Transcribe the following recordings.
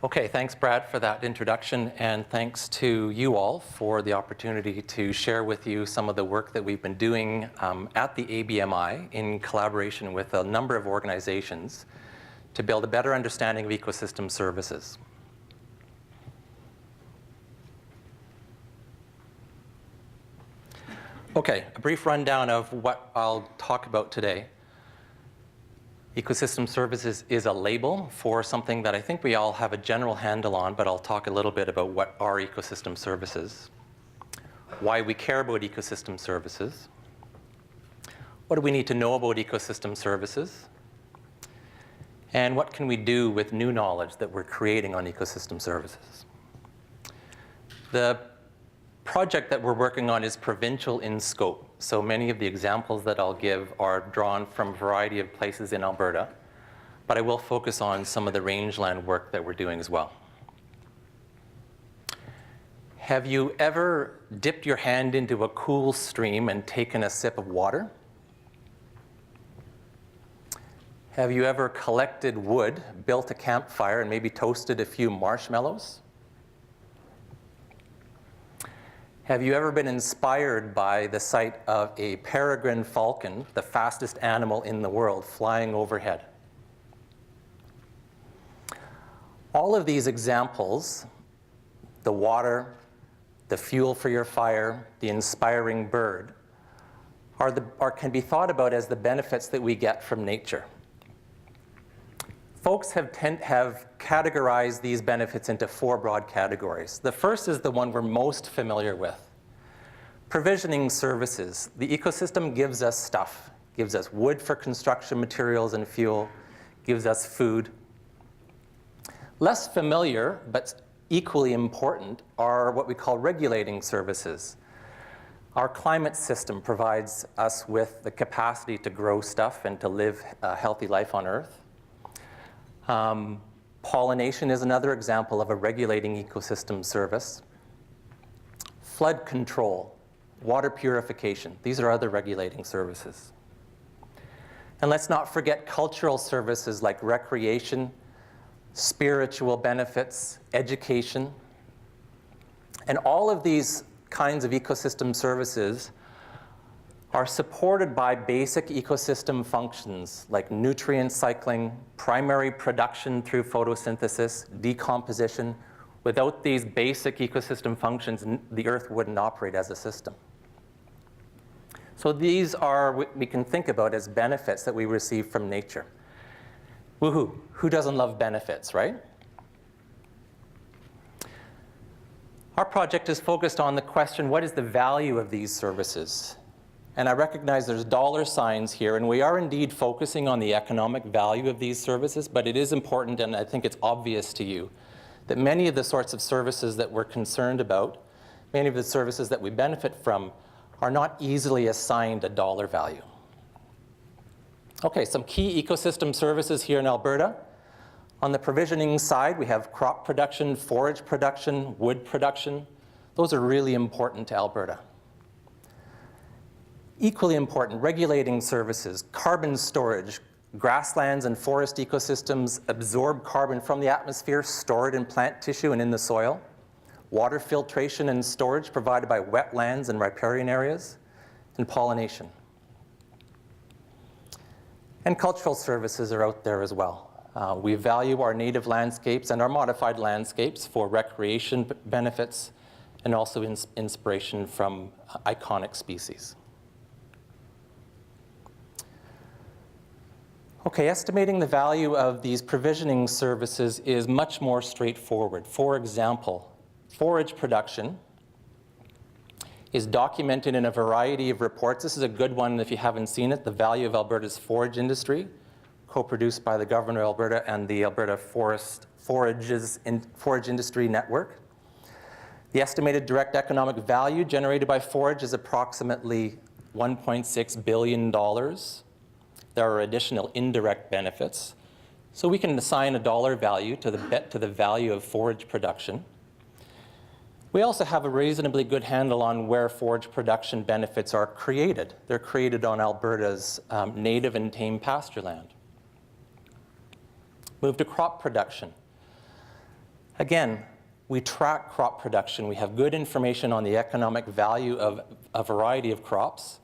Okay, thanks Brad for that introduction, and thanks to you all for the opportunity to share with you some of the work that we've been doing at the ABMI in collaboration with a number of organizations to build a better understanding of ecosystem services. Okay, a brief rundown of what I'll talk about today. Ecosystem services is a label for something that I think we all have a general handle on, but I'll talk a little bit about what are ecosystem services, why we care about ecosystem services, what do we need to know about ecosystem services, and what can we do with new knowledge that we're creating on ecosystem services. The project that we're working on is provincial in scope. So many of the examples that I'll give are drawn from a variety of places in Alberta, but I will focus on some of the rangeland work that we're doing as well. Have you ever dipped your hand into a cool stream and taken a sip of water? Have you ever collected wood, built a campfire, and maybe toasted a few marshmallows? Have you ever been inspired by the sight of a peregrine falcon, the fastest animal in the world, flying overhead? All of these examples, the water, the fuel for your fire, the inspiring bird, can be thought about as the benefits that we get from nature. Folks have categorized these benefits into four broad categories. The first is the one we're most familiar with. Provisioning services. The ecosystem gives us stuff, gives us wood for construction materials and fuel, gives us food. Less familiar, but equally important, are what we call regulating services. Our climate system provides us with the capacity to grow stuff and to live a healthy life on Earth. Pollination is another example of a regulating ecosystem service. Flood control, water purification, these are other regulating services. And let's not forget cultural services like recreation, spiritual benefits, education. And all of these kinds of ecosystem services are supported by basic ecosystem functions like nutrient cycling, primary production through photosynthesis, decomposition. Without these basic ecosystem functions, the Earth wouldn't operate as a system. So these are what we can think about as benefits that we receive from nature. Woohoo, who doesn't love benefits, right? Our project is focused on the question, what is the value of these services? And I recognize there's dollar signs here, and we are indeed focusing on the economic value of these services, but it is important, and I think it's obvious to you, that many of the sorts of services that we're concerned about, many of the services that we benefit from, are not easily assigned a dollar value. Okay, some key ecosystem services here in Alberta. On the provisioning side, we have crop production, forage production, wood production. Those are really important to Alberta. Equally important, regulating services, carbon storage. Grasslands and forest ecosystems absorb carbon from the atmosphere, store it in plant tissue and in the soil. Water filtration and storage provided by wetlands and riparian areas, and pollination. And cultural services are out there as well. We value our native landscapes and our modified landscapes for recreation benefits and also inspiration from iconic species. Okay, estimating the value of these provisioning services is much more straightforward. For example, forage production is documented in a variety of reports. This is a good one if you haven't seen it, the value of Alberta's forage industry, co-produced by the Government of Alberta and the Alberta Forage Industry Network. The estimated direct economic value generated by forage is approximately $1.6 billion. There are additional indirect benefits. So we can assign a dollar value to the value of forage production. We also have a reasonably good handle on where forage production benefits are created. They're created on Alberta's native and tame pasture land. Move to crop production. Again, we track crop production. We have good information on the economic value of a variety of crops.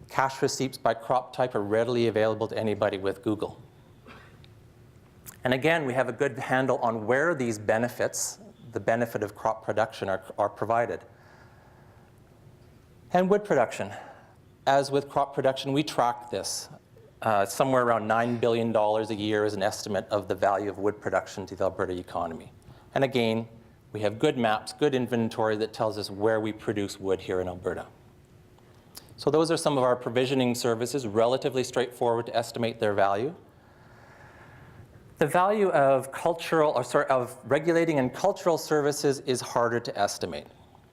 Cash receipts by crop type are readily available to anybody with Google. And again, we have a good handle on where these benefits, the benefit of crop production, are provided. And wood production. As with crop production, we track this. Somewhere around $9 billion a year is an estimate of the value of wood production to the Alberta economy. And again, we have good maps, good inventory that tells us where we produce wood here in Alberta. So those are some of our provisioning services, relatively straightforward to estimate their value. The value of regulating and cultural services is harder to estimate.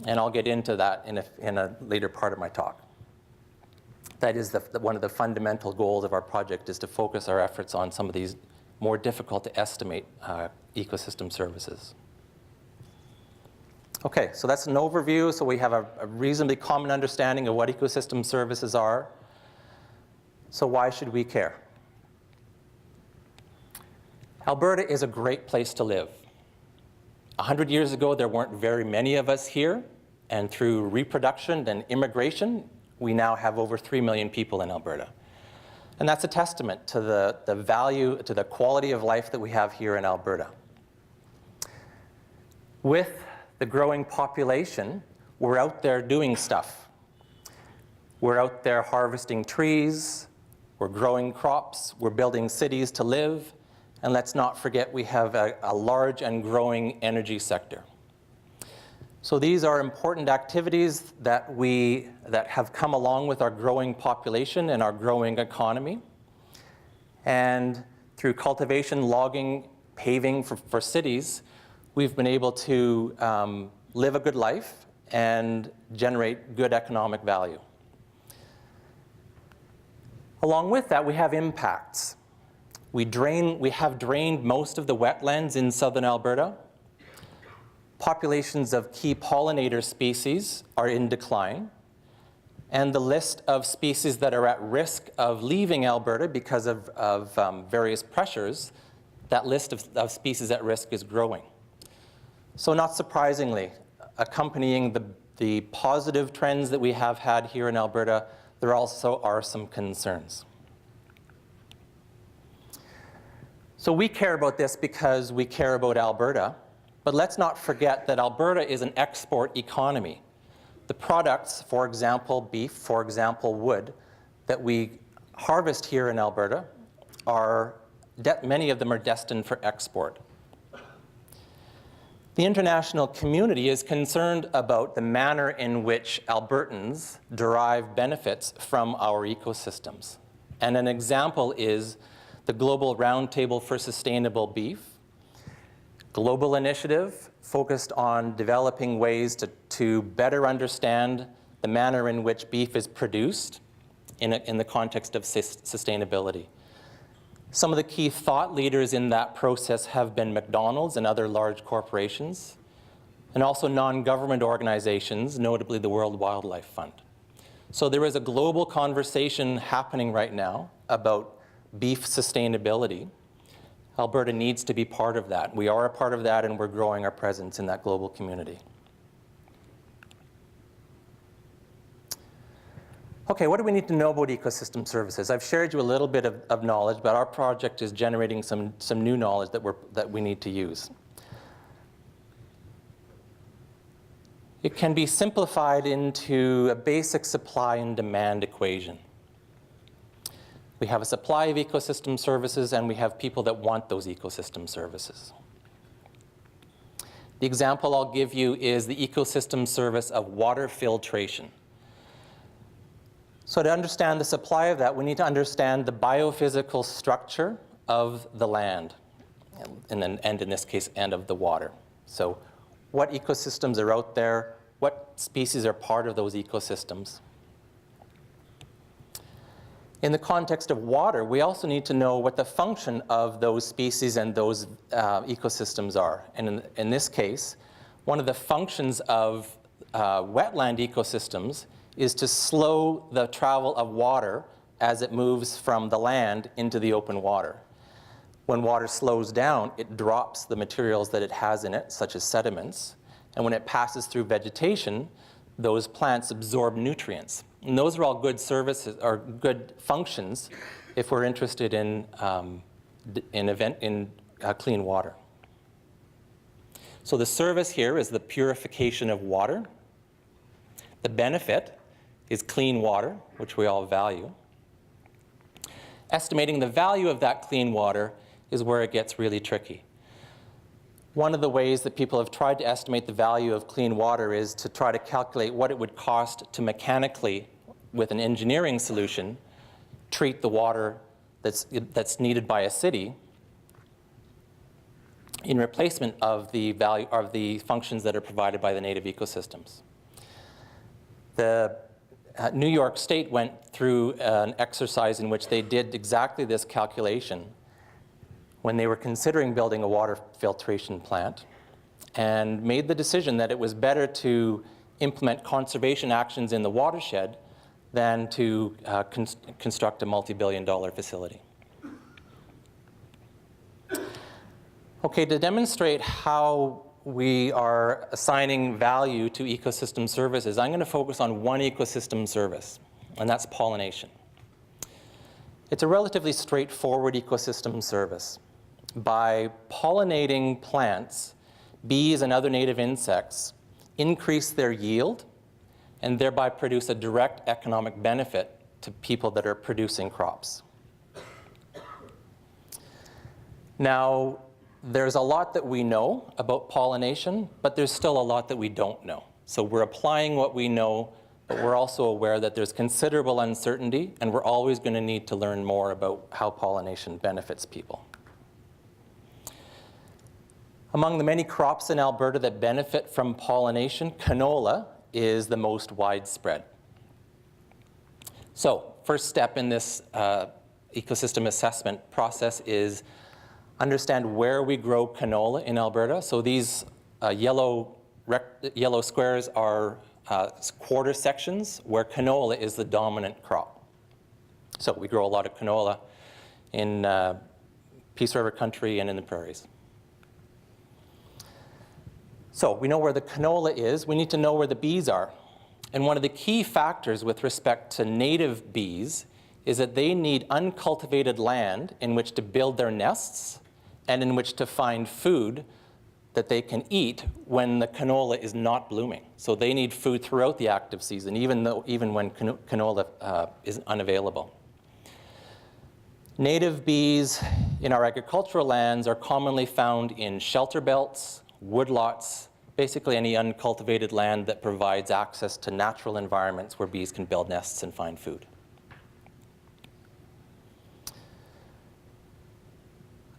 And I'll get into that in a later part of my talk. That is one of the fundamental goals of our project, is to focus our efforts on some of these more difficult to estimate ecosystem services. Okay, so that's an overview. So we have a reasonably common understanding of what ecosystem services are. So why should we care? Alberta is a great place to live. 100 years ago, there weren't very many of us here. And through reproduction and immigration, we now have over 3 million people in Alberta. And that's a testament to the value, to the quality of life that we have here in Alberta. With the growing population, we're out there doing stuff. We're out there harvesting trees, we're growing crops, we're building cities to live, and let's not forget we have a large and growing energy sector. So these are important activities that have come along with our growing population and our growing economy. And through cultivation, logging, paving for cities, we've been able to live a good life and generate good economic value. Along with that, we have impacts. We have drained most of the wetlands in southern Alberta. Populations of key pollinator species are in decline. And the list of species that are at risk of leaving Alberta because of various pressures, that list of species at risk is growing. So not surprisingly, accompanying the positive trends that we have had here in Alberta, there also are some concerns. So we care about this because we care about Alberta, but let's not forget that Alberta is an export economy. The products, for example, beef, for example, wood, that we harvest here in Alberta, many of them are destined for export. The international community is concerned about the manner in which Albertans derive benefits from our ecosystems. And an example is the Global Roundtable for Sustainable Beef, global initiative focused on developing ways to better understand the manner in which beef is produced in the context of sustainability. Some of the key thought leaders in that process have been McDonald's and other large corporations, and also non-government organizations, notably the World Wildlife Fund. So there is a global conversation happening right now about beef sustainability. Alberta needs to be part of that. We are a part of that, and we're growing our presence in that global community. Okay, what do we need to know about ecosystem services? I've shared you a little bit of knowledge, but our project is generating some new knowledge that we need to use. It can be simplified into a basic supply and demand equation. We have a supply of ecosystem services, and we have people that want those ecosystem services. The example I'll give you is the ecosystem service of water filtration. So to understand the supply of that, we need to understand the biophysical structure of the land, and in this case, and of the water. So what ecosystems are out there? What species are part of those ecosystems? In the context of water, we also need to know what the function of those species and those ecosystems are. And in this case, one of the functions of wetland ecosystems is to slow the travel of water as it moves from the land into the open water. When water slows down, it drops the materials that it has in it, such as sediments. And when it passes through vegetation, those plants absorb nutrients. And those are all good services, or good functions, if we're interested in clean water. So the service here is the purification of water. The benefit is clean water, which we all value. Estimating the value of that clean water is where it gets really tricky. One of the ways that people have tried to estimate the value of clean water is to try to calculate what it would cost to mechanically, with an engineering solution, treat the water that's needed by a city in replacement of the value of the functions that are provided by the native ecosystems. The New York State went through an exercise in which they did exactly this calculation when they were considering building a water filtration plant, and made the decision that it was better to implement conservation actions in the watershed than to construct a multi-billion-dollar facility. Okay, to demonstrate how we are assigning value to ecosystem services, I'm going to focus on one ecosystem service, and that's pollination. It's a relatively straightforward ecosystem service. By pollinating plants, bees and other native insects increase their yield and thereby produce a direct economic benefit to people that are producing crops. Now, there's a lot that we know about pollination, but there's still a lot that we don't know. So we're applying what we know, but we're also aware that there's considerable uncertainty, and we're always going to need to learn more about how pollination benefits people. Among the many crops in Alberta that benefit from pollination, canola is the most widespread. So, first step in this ecosystem assessment process is understand where we grow canola in Alberta. So these yellow squares are quarter sections where canola is the dominant crop. So we grow a lot of canola in Peace River country and in the prairies. So we know where the canola is. We need to know where the bees are. And one of the key factors with respect to native bees is that they need uncultivated land in which to build their nests and in which to find food that they can eat when the canola is not blooming. So they need food throughout the active season, even when canola is unavailable. Native bees in our agricultural lands are commonly found in shelter belts, woodlots, basically any uncultivated land that provides access to natural environments where bees can build nests and find food.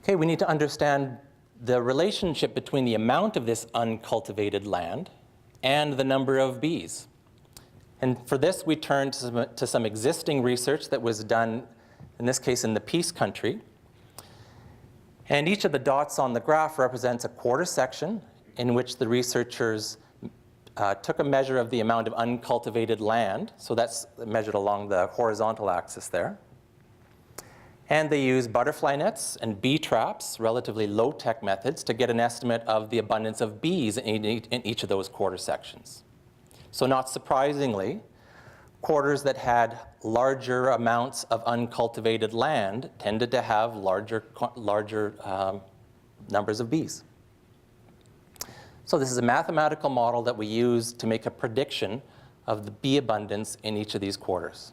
Okay, we need to understand the relationship between the amount of this uncultivated land and the number of bees. And for this, we turn to some existing research that was done, in this case, in the Peace Country. And each of the dots on the graph represents a quarter section in which the researchers took a measure of the amount of uncultivated land. So that's measured along the horizontal axis there. And they used butterfly nets and bee traps, relatively low-tech methods, to get an estimate of the abundance of bees in each of those quarter sections. So not surprisingly, quarters that had larger amounts of uncultivated land tended to have larger numbers of bees. So this is a mathematical model that we use to make a prediction of the bee abundance in each of these quarters.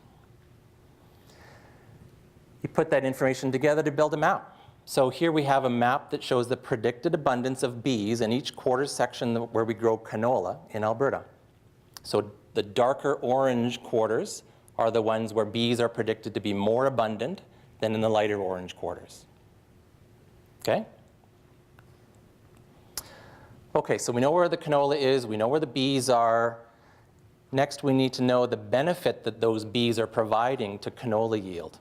You put that information together to build a map. So here we have a map that shows the predicted abundance of bees in each quarter section where we grow canola in Alberta. So the darker orange quarters are the ones where bees are predicted to be more abundant than in the lighter orange quarters. Okay? Okay, so we know where the canola is, we know where the bees are. Next, we need to know the benefit that those bees are providing to canola yield.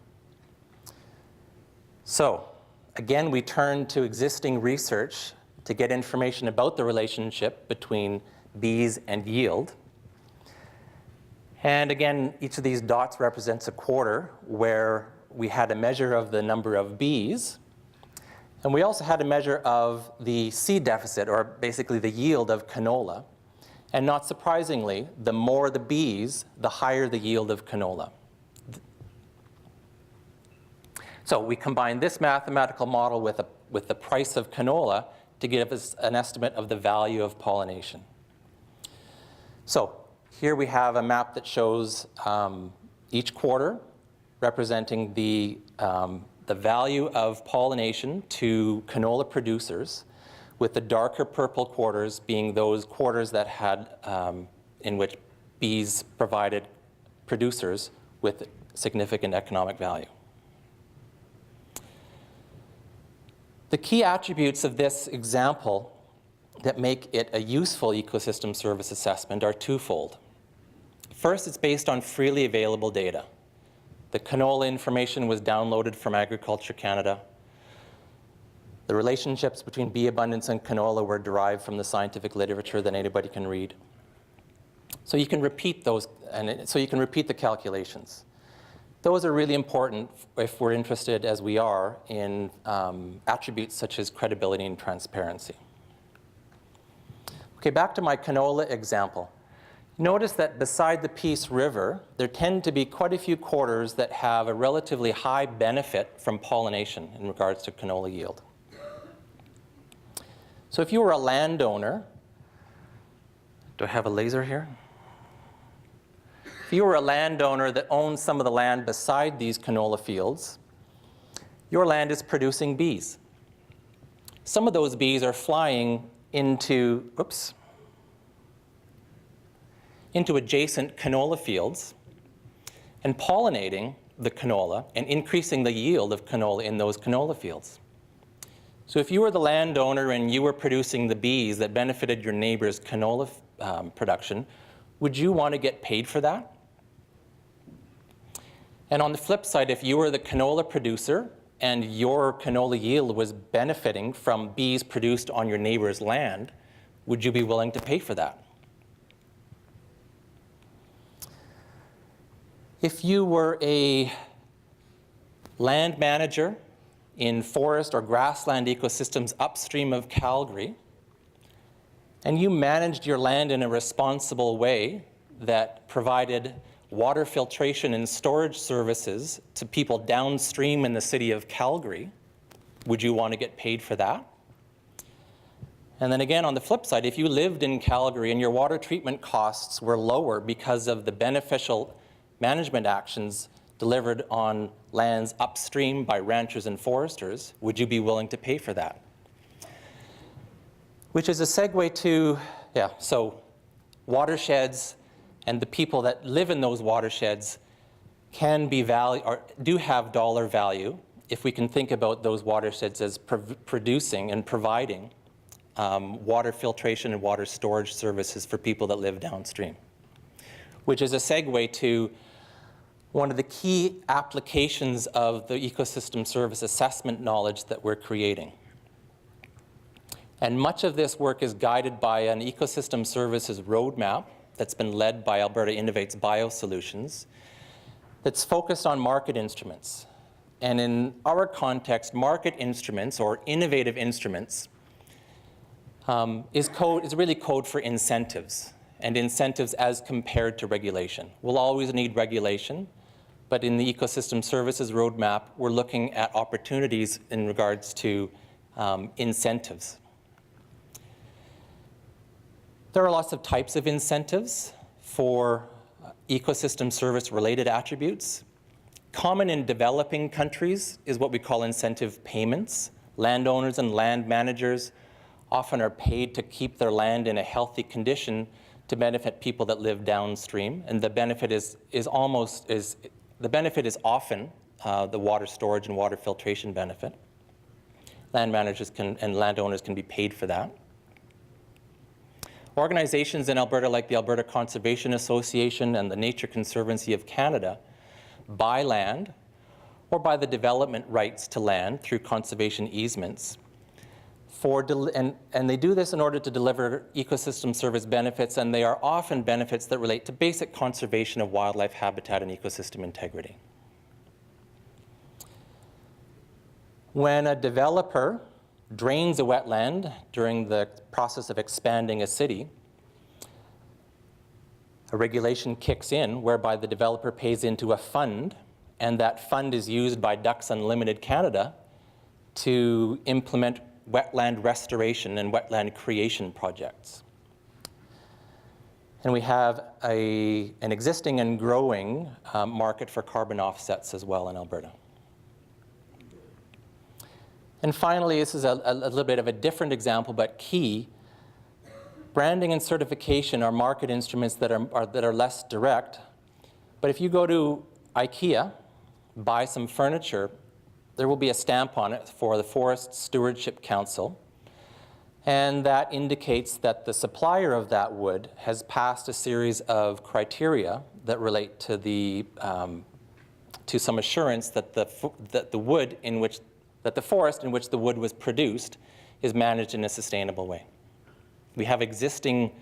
So, again, we turn to existing research to get information about the relationship between bees and yield. And again, each of these dots represents a quarter where we had a measure of the number of bees. And we also had a measure of the seed deficit, or basically the yield of canola. And not surprisingly, the more the bees, the higher the yield of canola. So we combined this mathematical model with the price of canola to give us an estimate of the value of pollination. So here we have a map that shows each quarter representing the value of pollination to canola producers, with the darker purple quarters being those quarters that had, in which bees provided producers with significant economic value. The key attributes of this example that make it a useful ecosystem service assessment are twofold. First, it's based on freely available data. The canola information was downloaded from Agriculture Canada. The relationships between bee abundance and canola were derived from the scientific literature that anybody can read. So you can repeat those, and so you can repeat the calculations. Those are really important if we're interested, as we are, in attributes such as credibility and transparency. Okay, back to my canola example. Notice that beside the Peace River, there tend to be quite a few quarters that have a relatively high benefit from pollination in regards to canola yield. So if you were a landowner, do I have a laser here? If you were a landowner that owned some of the land beside these canola fields, your land is producing bees. Some of those bees are flying into adjacent canola fields and pollinating the canola and increasing the yield of canola in those canola fields. So if you were the landowner and you were producing the bees that benefited your neighbor's canola production, would you want to get paid for that? And on the flip side, if you were the canola producer and your canola yield was benefiting from bees produced on your neighbor's land, would you be willing to pay for that? If you were a land manager in forest or grassland ecosystems upstream of Calgary, and you managed your land in a responsible way that provided water filtration and storage services to people downstream in the city of Calgary, would you want to get paid for that? And then again, on the flip side, if you lived in Calgary and your water treatment costs were lower because of the beneficial management actions delivered on lands upstream by ranchers and foresters, would you be willing to pay for that? Which is a segue to, so watersheds and the people that live in those watersheds can be or do have dollar value if we can think about those watersheds as producing and providing water filtration and water storage services for people that live downstream. Which is a segue to one of the key applications of the ecosystem service assessment knowledge that we're creating. And much of this work is guided by an ecosystem services roadmap that's been led by Alberta Innovates Biosolutions that's focused on market instruments. And in our context, market instruments or innovative instruments is really code for incentives, and incentives as compared to regulation. We'll always need regulation, but in the ecosystem services roadmap, we're looking at opportunities in regards to incentives. There are lots of types of incentives for ecosystem service related attributes. Common in developing countries is what we call incentive payments. Landowners and land managers often are paid to keep their land in a healthy condition to benefit people that live downstream, and the benefit is often the water storage and water filtration benefit. Land managers and landowners can be paid for that. Organizations in Alberta like the Alberta Conservation Association and the Nature Conservancy of Canada buy land or buy the development rights to land through conservation easements. And they do this in order to deliver ecosystem service benefits, and they are often benefits that relate to basic conservation of wildlife habitat and ecosystem integrity. When a developer drains a wetland during the process of expanding a city, a regulation kicks in whereby the developer pays into a fund, and that fund is used by Ducks Unlimited Canada to implement wetland restoration and wetland creation projects. And we have an existing and growing market for carbon offsets as well in Alberta. And finally, this is a little bit of a different example, but key. Branding and certification are market instruments that are less direct. But if you go to IKEA, buy some furniture, there will be a stamp on it for the Forest Stewardship Council. And that indicates that the supplier of that wood has passed a series of criteria that relate to to some assurance that the forest in which the wood was produced is managed in a sustainable way. We have existing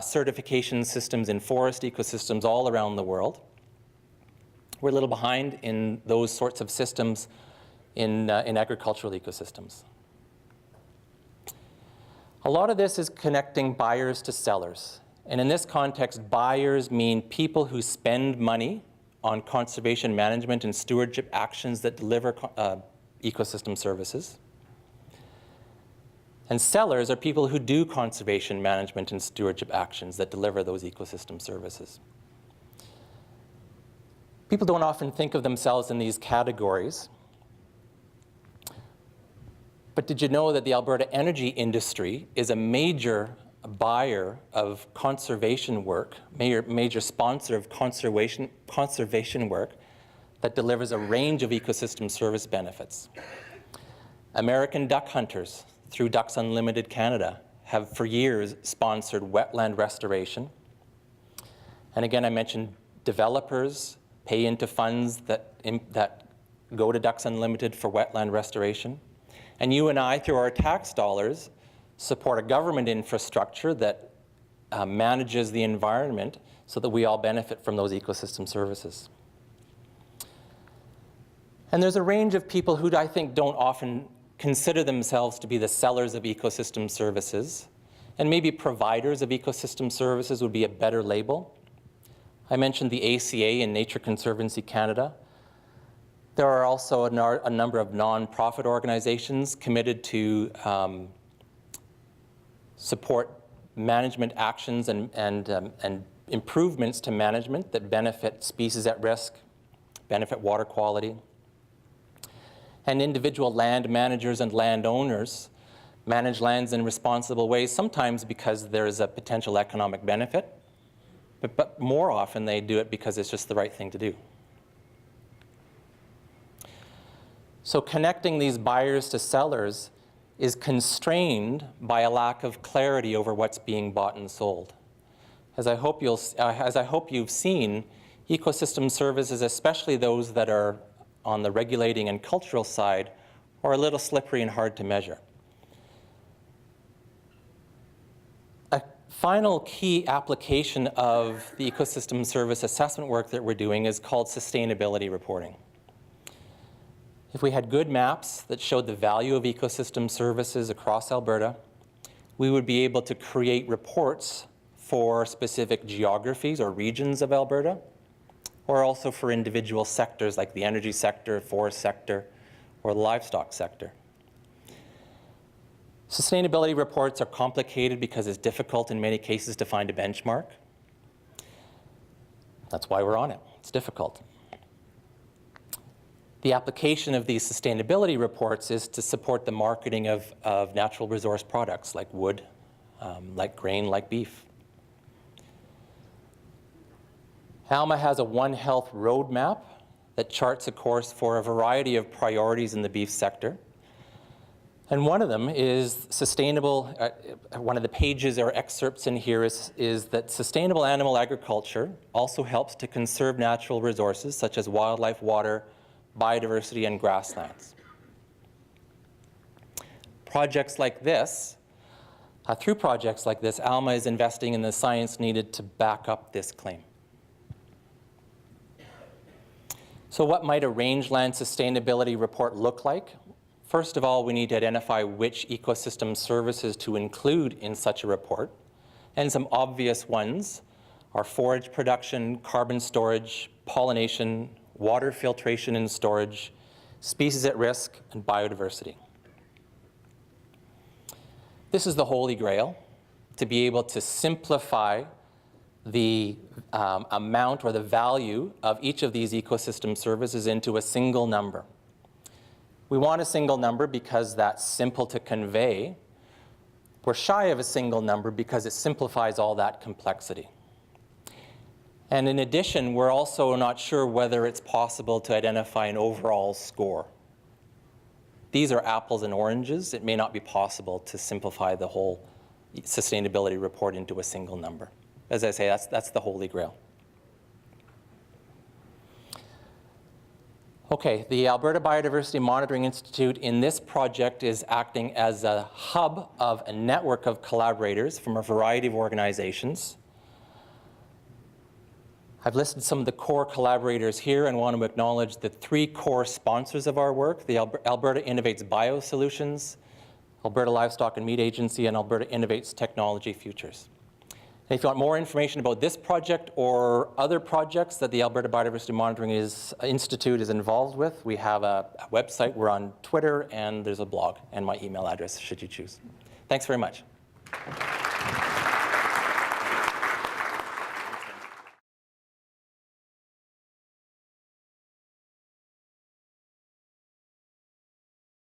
certification systems in forest ecosystems all around the world. We're a little behind in those sorts of systems in agricultural ecosystems. A lot of this is connecting buyers to sellers. And in this context, buyers mean people who spend money on conservation management and stewardship actions that deliver ecosystem services. And sellers are people who do conservation management and stewardship actions that deliver those ecosystem services. People don't often think of themselves in these categories. But did you know that the Alberta energy industry is a major buyer of conservation work, major sponsor of conservation work that delivers a range of ecosystem service benefits? American duck hunters, through Ducks Unlimited Canada, have for years sponsored wetland restoration. And again, I mentioned developers pay into funds that go to Ducks Unlimited for wetland restoration. And you and I, through our tax dollars, support a government infrastructure that manages the environment so that we all benefit from those ecosystem services. And there's a range of people who I think don't often consider themselves to be the sellers of ecosystem services, and maybe providers of ecosystem services would be a better label. I mentioned the ACA and Nature Conservancy Canada. There are also a number of non-profit organizations committed to support management actions and improvements to management that benefit species at risk, benefit water quality. And individual land managers and landowners manage lands in responsible ways, sometimes because there is a potential economic benefit, but more often they do it because it's just the right thing to do. So connecting these buyers to sellers is constrained by a lack of clarity over what's being bought and sold. As I hope you've seen, ecosystem services, especially those that are on the regulating and cultural side, are a little slippery and hard to measure. A final key application of the ecosystem service assessment work that we're doing is called sustainability reporting. If we had good maps that showed the value of ecosystem services across Alberta, we would be able to create reports for specific geographies or regions of Alberta, or also for individual sectors like the energy sector, forest sector, or the livestock sector. Sustainability reports are complicated because it's difficult in many cases to find a benchmark. That's why we're on it. It's difficult. The application of these sustainability reports is to support the marketing of natural resource products like wood, like grain, like beef. ALMA has a One Health roadmap that charts a course for a variety of priorities in the beef sector. And one of them is sustainable, one of the pages or excerpts in here is that sustainable animal agriculture also helps to conserve natural resources such as wildlife, water, biodiversity, and grasslands. Projects like this, through projects like this, ALMA is investing in the science needed to back up this claim. So what might a rangeland sustainability report look like? First of all, we need to identify which ecosystem services to include in such a report. And some obvious ones are forage production, carbon storage, pollination, water filtration and storage, species at risk, and biodiversity. This is the holy grail, to be able to simplify the amount or the value of each of these ecosystem services into a single number. We want a single number because that's simple to convey. We're shy of a single number because it simplifies all that complexity. And in addition, we're also not sure whether it's possible to identify an overall score. These are apples and oranges. It may not be possible to simplify the whole sustainability report into a single number. As I say, that's the holy grail. Okay, the Alberta Biodiversity Monitoring Institute in this project is acting as a hub of a network of collaborators from a variety of organizations. I've listed some of the core collaborators here and want to acknowledge the 3 core sponsors of our work: the Alberta Innovates Biosolutions, Alberta Livestock and Meat Agency, and Alberta Innovates Technology Futures. And if you want more information about this project or other projects that the Alberta Biodiversity Monitoring Institute is involved with, we have a website, we're on Twitter, and there's a blog, and my email address should you choose. Thanks very much.